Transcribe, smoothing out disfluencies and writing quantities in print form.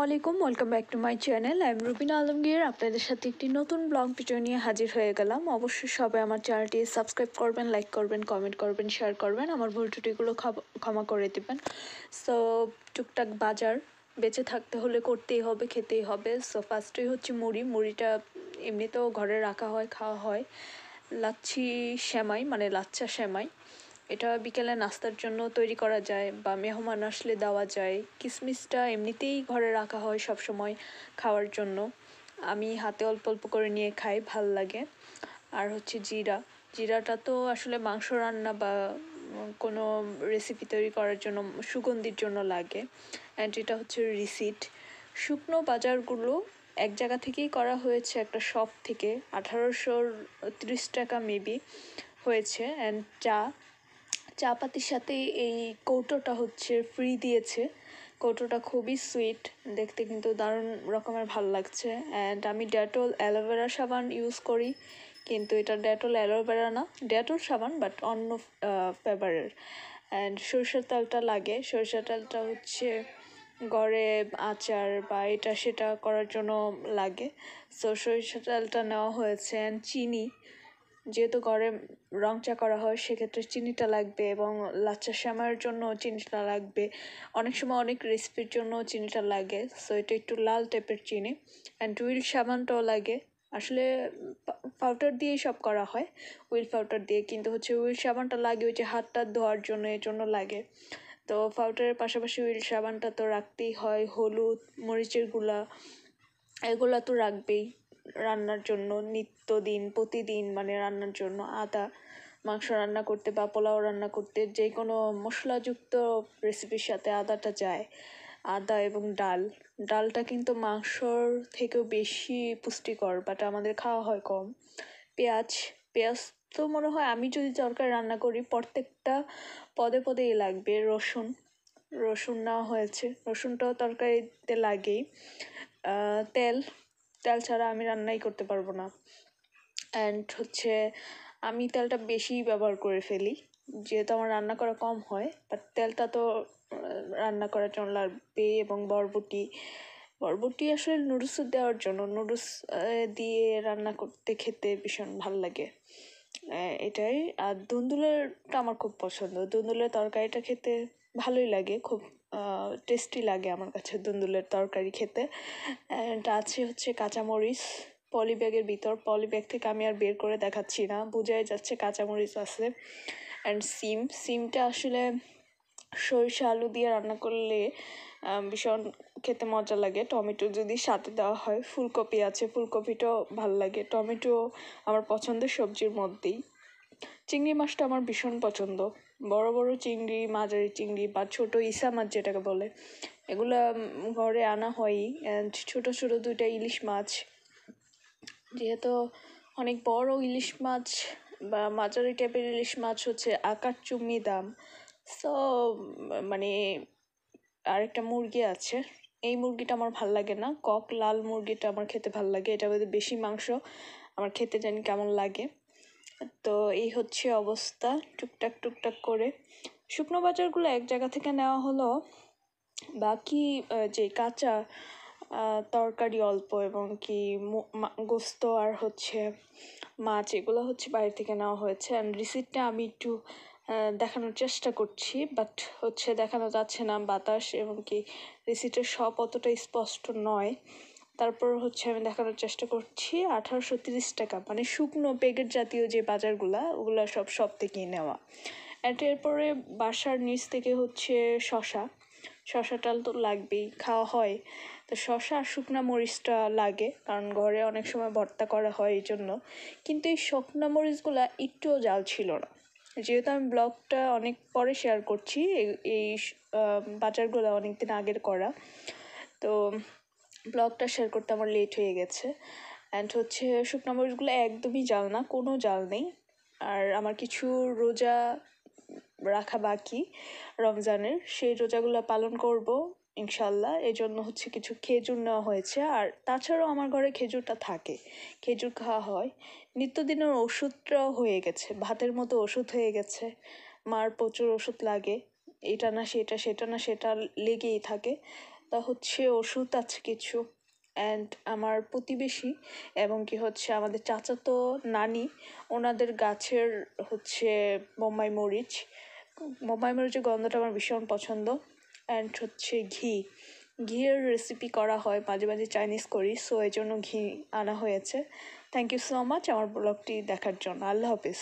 আলাইকুম, welcome back to my channel. I am Rubina Alamgir. আপনাদের সাথে একটি নতুন ব্লগ ভিডিও নিয়ে হাজির হয়ে গেলাম। অবশ্যই সবাই আমার চ্যানেলটি সাবস্ক্রাইব করবেন, লাইক করবেন, কমেন্ট করবেন, শেয়ার করবেন। আমার ভুল ত্রুটিগুলো ক্ষমা করে দেবেন। সো টুকটাক বাজার বেঁচে থাকতে হলে করতেই হবে, খেতেই হবে। সো ফার্স্টেই হচ্ছে মুড়িটা এমনিতেও ঘরে রাখা হয়, খাওয়া হয়। লাচ্ছি সেমাই মানে লাচ্ছা সেমাই, এটা বিকেলে নাস্তার জন্য তৈরি করা যায় বা মেহমান আসলে দেওয়া যায়। কিশমিশটা এমনিতেই ঘরে রাখা হয় সব সময় খাওয়ার জন্য। আমি হাতে অল্প অল্প করে নিয়ে খাই, ভাল লাগে। আর হচ্ছে জিরাটা তো আসলে মাংস রান্না বা কোনো রেসিপি তৈরি করার জন্য সুগন্ধির জন্য লাগে। অ্যান্ড এটা হচ্ছে রিসিট। শুকনো বাজারগুলো এক জায়গা থেকেই করা হয়েছে, একটা শপ থেকে। 1830 টাকা মেবি হয়েছে। অ্যান্ড চা পাতির সাথে এই কৌটোটা হচ্ছে ফ্রি দিয়েছে। কৌটোটা খুবই সুইট, দেখতে কিন্তু দারুণ রকমের ভালো লাগছে। অ্যান্ড আমি ডেটল অ্যালোভেরা সাবান ইউজ করি, কিন্তু এটা ডেটল অ্যালোভেরা না, ডেটল সাবান বাট অন্য ফ্লেভারের। অ্যান্ড সরষের তেলটা লাগে। সরষের তেলটা হচ্ছে ঘরে আচার বা এটা সেটা করার জন্য লাগে। সো সরিষার তেলটা নেওয়া হয়েছে। অ্যান্ড চিনি, যেহেতু ঘরে রং চা করা হয় সেক্ষেত্রে চিনিটা লাগবে, এবং লাচ্ছা সেমাইয়ের জন্য চিনিটা লাগবে। অনেক সময় অনেক রেসিপির জন্য চিনিটা লাগে। সো এটা একটু লাল টাইপের চিনি। অ্যান্ড হুইল সাবানটাও লাগে। আসলে পাউডার দিয়েই সব করা হয়, হুইল পাউডার দিয়ে, কিন্তু হচ্ছে হুইল সাবানটা লাগে ওই যে হাতটা ধোয়ার জন্য, এর জন্য লাগে। তো পাউডারের পাশাপাশি হুইল সাবানটা তো রাখতেই হয়। হলুদ, মরিচের গুঁড়া, এগুলো তো রাখবেই রান্নার জন্য, নিত্যদিন প্রতিদিন মানে রান্নার জন্য। আদা, মাংস রান্না করতে বা পোলাও রান্না করতে যে কোনো মশলাযুক্ত রেসিপির সাথে আদাটা যায়। আদা এবং ডালটা কিন্তু মাংসর থেকেও বেশি পুষ্টিকর, বাট আমাদের খাওয়া হয় কম। পেঁয়াজ তো মনে হয় আমি যদি তরকারি রান্না করি প্রত্যেকটা পদে পদেই লাগবে। রসুন নেওয়া হয়েছে, রসুনটাও তরকারিতে লাগেই। তেল ছাড়া আমি রান্নাই করতে পারবো না। অ্যান্ড হচ্ছে আমি তেলটা বেশি ব্যবহার করে ফেলি, যেহেতু আমার রান্না করা কম হয়। বাট তেলটা তো রান্না করার জন্য লাগবে। এবং বরবটি আসলে নুডলস দেওয়ার জন্য, নুডলস দিয়ে রান্না করতে খেতে ভীষণ ভালো লাগে। এটাই। আর দুন্দুলেরটা আমার খুব পছন্দ। দুন্দুলের তরকারিটা খেতে ভালোই লাগে, খুব টেস্টি লাগে আমার কাছে দুন্দুলের তরকারি খেতে। অ্যান্ড আছে হচ্ছে কাঁচামরিচ পলি ব্যাগের ভিতর। পলি ব্যাগ থেকে আমি আর বের করে দেখাচ্ছি না, বোঝাই যাচ্ছে কাঁচামরিচ আছে। অ্যান্ড সিমটা আসলে সরিষা আলু দিয়ে রান্না করলে ভীষণ খেতে মজা লাগে। টমেটো যদি সাথে দেওয়া হয়, ফুলকপি আছে, ফুলকপিটাও ভালো লাগে। টমেটো আমার পছন্দের সবজির মধ্যেই। চিংড়ি মাছটা আমার ভীষণ পছন্দ। বড় বড় চিংড়ি, মাঝারি চিংড়ি বা ছোট ইসা মাছ যেটাকে বলে, এগুলো ঘরে আনা হয়ই। অ্যান্ড ছোট ছোট 2টা ইলিশ মাছ, যেহেতু অনেক বড় ইলিশ মাছ বা মাঝারি টাইপের ইলিশ মাছ হচ্ছে আকার চুম্মি দাম। সো মানে আরেকটা মুরগি আছে, এই মুরগিটা আমার ভাল লাগে না। লাল মুরগিটা আমার খেতে ভাল লাগে, এটা মধ্যে বেশি মাংস, আমার খেতে জানি কেমন লাগে। তো এই হচ্ছে অবস্থা। টুকটাক করে শুকনো বাজারগুলো এক জায়গা থেকে নেওয়া হলো। বাকি যে কাঁচা তরকারি অল্প এবং কি গোস্ত আর হচ্ছে মাছ, এগুলো হচ্ছে বাইরে থেকে নেওয়া হয়েছে। অ্যান্ড রিসিপ্টটা আমি একটু দেখানোর চেষ্টা করছি, বাট হচ্ছে দেখানো যাচ্ছে না, বাতাস এবং কি রিসিপ্টের সব অতটা স্পষ্ট নয়। তারপর হচ্ছে আমি দেখানোর চেষ্টা করছি। 1830 টাকা, মানে শুকনো প্যাকেট জাতীয় যে বাজারগুলা, ওগুলা সব থেকেই নেওয়া। অ্যান্ড এরপরে বাসার নিচ থেকে হচ্ছে শশাটা তো লাগবেই, খাওয়া হয়। তো শশা আর শুকনো মরিচটা লাগে, কারণ ঘরে অনেক সময় ভর্তা করা হয় এই জন্য। কিন্তু এই শুকনো মরিচগুলা একটুও জাল ছিল না। যেহেতু আমি ব্লগটা অনেক পরে শেয়ার করছি, এই বাজারগুলো অনেকদিন আগের করা, তো ব্লগটা শেয়ার করতে আমার লেট হয়ে গেছে। অ্যান্ড হচ্ছে শুকনো মরিচগুলো একদমই জাল না, কোনো জাল নেই। আর আমার কিছু রোজা রাখা বাকি রমজানের, সেই রোজাগুলো পালন করব ইনশাল্লাহ। এই জন্য হচ্ছে কিছু খেজুর নেওয়া হয়েছে। আর তাছাড়াও আমার ঘরে খেজুরটা থাকে, খেজুর খাওয়া হয়। নিত্যদিনের ওষুধটাও হয়ে গেছে, ভাতের মতো ওষুধ হয়ে গেছে। মার প্রচুর ওষুধ লাগে, এটা না সেটা, সেটা না সেটা লেগেই থাকে। তো তা হচ্ছে ওষুধ আছে কিছু, অ্যান্ড আমার প্রতিবেশী এবং কি হচ্ছে আমাদের চাচাতো নানি, ওনাদের গাছের হচ্ছে বোম্বাই মরিচ। বোম্বাই মরিচের গন্ধটা আমার ভীষণ পছন্দ। অ্যান্ড হচ্ছে ঘিয়ের রেসিপি করা হয়, মাঝে মাঝে চাইনিজ করি, সো এই জন্য ঘি আনা হয়েছে। থ্যাংক ইউ সো মাচ আমার ব্লগটি দেখার জন্য। আল্লাহ হাফিজ।